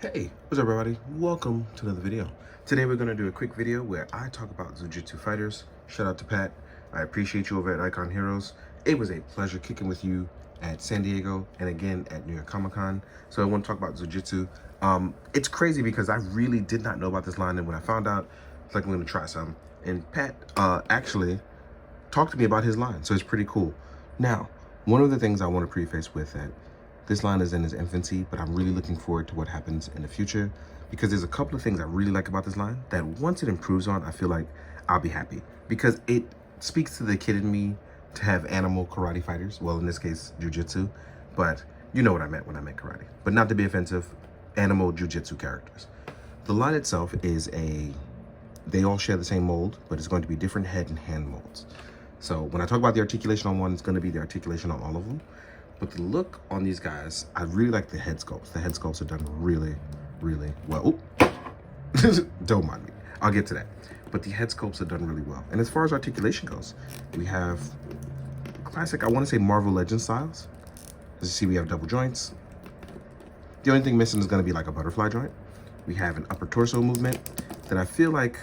Hey, what's up everybody? Welcome to another video. Today we're going to do a quick video where I talk about Zujitsu fighters. Shout out to Pat. I appreciate you over at Icon Heroes. It was a pleasure kicking with you at San Diego and again at New York Comic Con. So I want to talk about Zujitsu. It's crazy because I really did not know about this line, and when I found out, it's like I'm going to try some. And Pat actually talked to me about his line, so it's pretty cool. Now, one of the things I want to preface with that this line is in its infancy, but I'm really looking forward to what happens in the future because there's a couple of things I really like about this line that once it improves on, I feel like I'll be happy because it speaks to the kid in me to have animal karate fighters. Well, in this case, jujitsu, but you know what I meant when I meant karate. But not to be offensive, animal jujitsu characters. The line itself is they all share the same mold, but it's going to be different head and hand molds. So when I talk about the articulation on one, it's going to be the articulation on all of them. But the look on these guys, I really like the head sculpts. The head sculpts are done really, really well. Don't mind me. I'll get to that. But the head sculpts are done really well. And as far as articulation goes, we have classic, I want to say Marvel Legends styles. As you see, we have double joints. The only thing missing is going to be like a butterfly joint. We have an upper torso movement that I feel like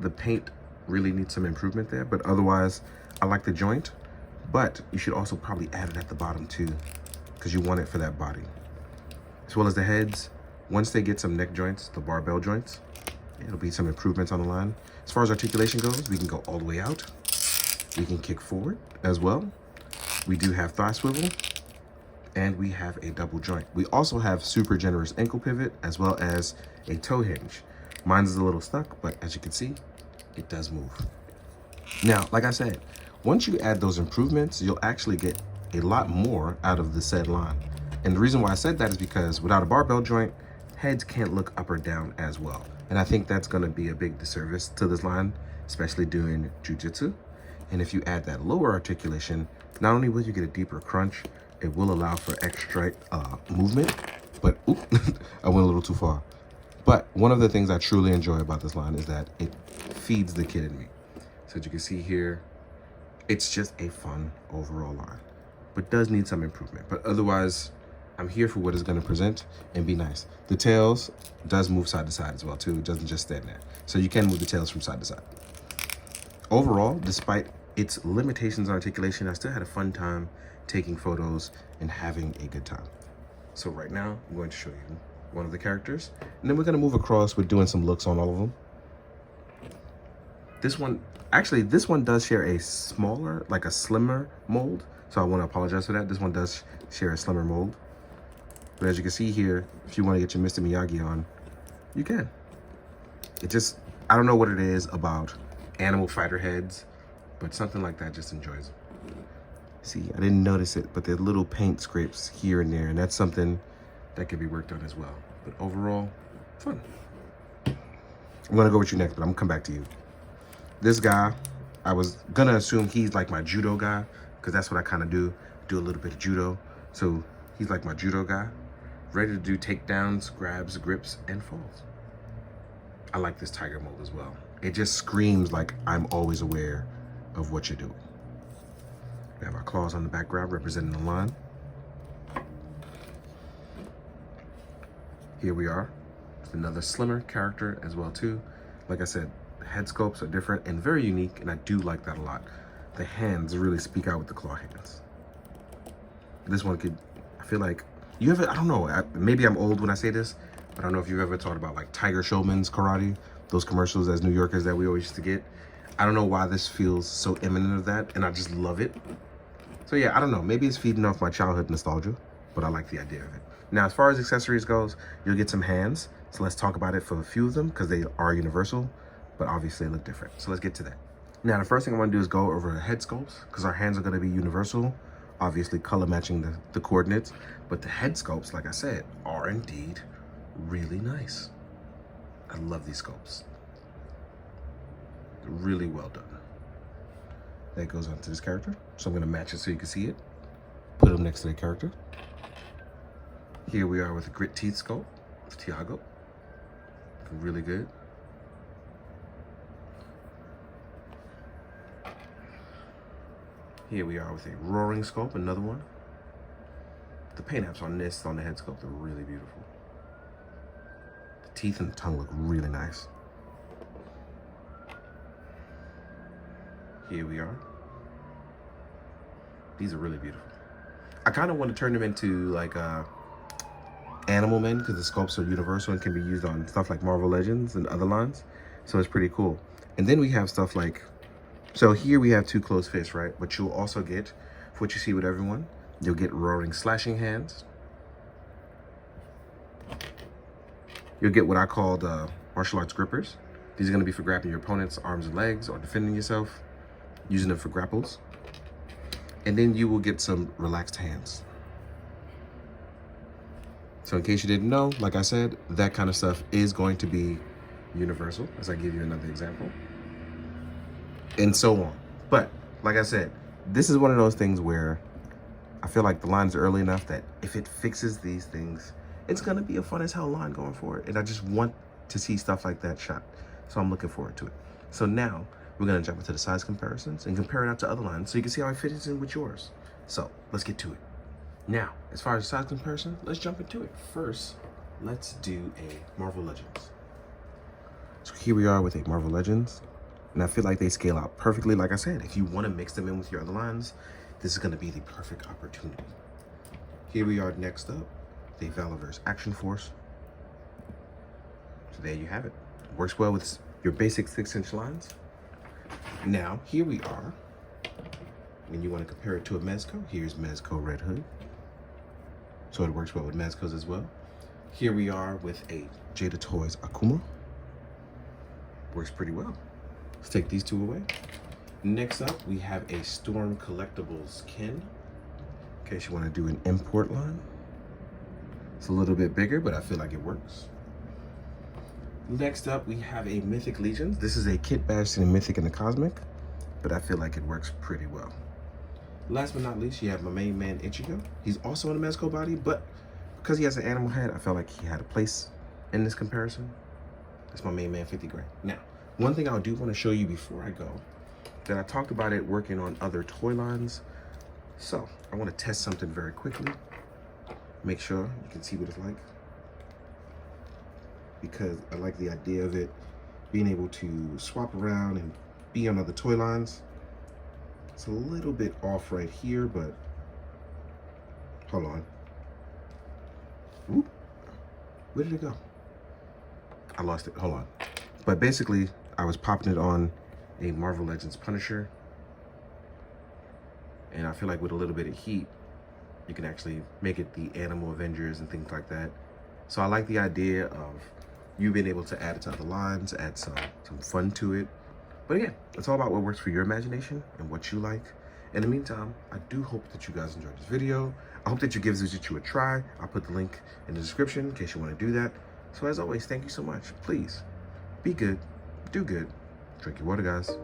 the paint really needs some improvement there. But otherwise, I like the joint. But you should also probably add it at the bottom too, because you want it for that body. As well as the heads, once they get some neck joints, the barbell joints, it'll be some improvements on the line. As far as articulation goes, we can go all the way out. We can kick forward as well. We do have thigh swivel, and we have a double joint. We also have super generous ankle pivot, as well as a toe hinge. Mine's is a little stuck, but as you can see, it does move. Now, like I said, once you add those improvements, you'll actually get a lot more out of the said line. And the reason why I said that is because without a barbell joint, heads can't look up or down as well. And I think that's gonna be a big disservice to this line, especially doing jujitsu. And if you add that lower articulation, not only will you get a deeper crunch, it will allow for extra movement, but oop, I went a little too far. But one of the things I truly enjoy about this line is that it feeds the kid in me. So as you can see here, it's just a fun overall line, but does need some improvement. But otherwise, I'm here for what it's going to present and be nice. The tails does move side to side as well too. It doesn't just stand there. So you can move the tails from side to side. Overall, despite its limitations on articulation, I still had a fun time taking photos and having a good time. So right now, I'm going to show you one of the characters, and then we're going to move across with doing some looks on all of them. This one does share a smaller, like a slimmer mold. So I want to apologize for that. This one does share a slimmer mold. But as you can see here, if you want to get your Mr. Miyagi on, you can. I don't know what it is about animal fighter heads, but something like that just enjoys them. See, I didn't notice it, but there are little paint scrapes here and there, and that's something that can be worked on as well. But overall, fun. I'm going to go with you next, but I'm going to come back to you. This guy, I was gonna assume he's like my judo guy, because that's what I kind of do a little bit of judo. So he's like my judo guy, ready to do takedowns, grabs, grips, and falls. I like this tiger mold as well. It just screams like I'm always aware of what you're doing. We have our claws on the background representing the line. Here we are, another slimmer character as well too. Like I said, head sculpts are different and very unique, and I do like that a lot. The hands really speak out with the claw hands. This one could, I feel like, I don't know, maybe I'm old when I say this, but I don't know if you've ever thought about like Tiger Showman's karate, those commercials as New Yorkers that we always used to get. I don't know why this feels so imminent of that, and I just love it. So yeah, I don't know, maybe it's feeding off my childhood nostalgia, but I like the idea of it. Now, as far as accessories goes, you'll get some hands. So let's talk about it for a few of them because they are universal, but obviously they look different. So let's get to that. Now, the first thing I want to do is go over the head sculpts because our hands are going to be universal, obviously color matching the coordinates, but the head sculpts, like I said, are indeed really nice. I love these sculpts. They're really well done. That goes onto this character. So I'm going to match it so you can see it. Put them next to the character. Here we are with a grit teeth sculpt of Tiago. Really good. Here we are with a roaring sculpt, another one. The paint apps on this, on the head sculpt, are really beautiful. teeth and the tongue look really nice. Here we are. These are really beautiful. I kind of want to turn them into like animal men because the sculpts are universal and can be used on stuff like Marvel Legends and other lines. So it's pretty cool. And then we have stuff like, so here we have two closed fists, right? But you'll also get, for what you see with everyone, you'll get roaring slashing hands. You'll get what I call the martial arts grippers. These are going to be for grabbing your opponent's arms and legs or defending yourself, using them for grapples. And then you will get some relaxed hands. So in case you didn't know, like I said, that kind of stuff is going to be universal, as I give you another example, and so on. But like I said, this is one of those things where I feel like the lines are early enough that if it fixes these things, it's gonna be a fun as hell line going forward. And I just want to see stuff like that shot. So I'm looking forward to it. So now we're gonna jump into the size comparisons and compare it out to other lines so you can see how it fits in with yours. So let's get to it. Now, as far as size comparison, let's jump into it. First, let's do a Marvel Legends. So here we are with a Marvel Legends, and I feel like they scale out perfectly. Like I said, if you want to mix them in with your other lines, this is going to be the perfect opportunity. Here we are next up, the Valorverse Action Force. So there you have it. Works well with your basic 6-inch lines. Now, here we are. When you want to compare it to a Mezco, here's Mezco Red Hood. So it works well with Mezcos as well. Here we are with a Jada Toys Akuma. Works pretty well. Let's take these two away. Next up, we have a Storm Collectibles Ken. In case you want to do an import line. It's a little bit bigger, but I feel like it works. Next up, we have a Mythic Legions. This is a kit bashed in a Mythic and a Cosmic, but I feel like it works pretty well. Last but not least, you have my main man Ichigo. He's also in a Mezco body, but because he has an animal head, I felt like he had a place in this comparison. That's my main man 50 grand. Now, one thing I do want to show you before I go, that I talked about it working on other toy lines. So I want to test something very quickly. Make sure you can see what it's like. Because I like the idea of it being able to swap around and be on other toy lines. It's a little bit off right here, but hold on. Whoop. Where did it go? I lost it, hold on. But basically, I was popping it on a Marvel Legends Punisher. And I feel like with a little bit of heat, you can actually make it the Animal Avengers and things like that. So I like the idea of you being able to add it to other lines, add some fun to it. But again, it's all about what works for your imagination and what you like. In the meantime, I do hope that you guys enjoyed this video. I hope that you give Zujitsu a try. I'll put the link in the description in case you want to do that. So as always, thank you so much. Please, be good, do good, drink your water, guys.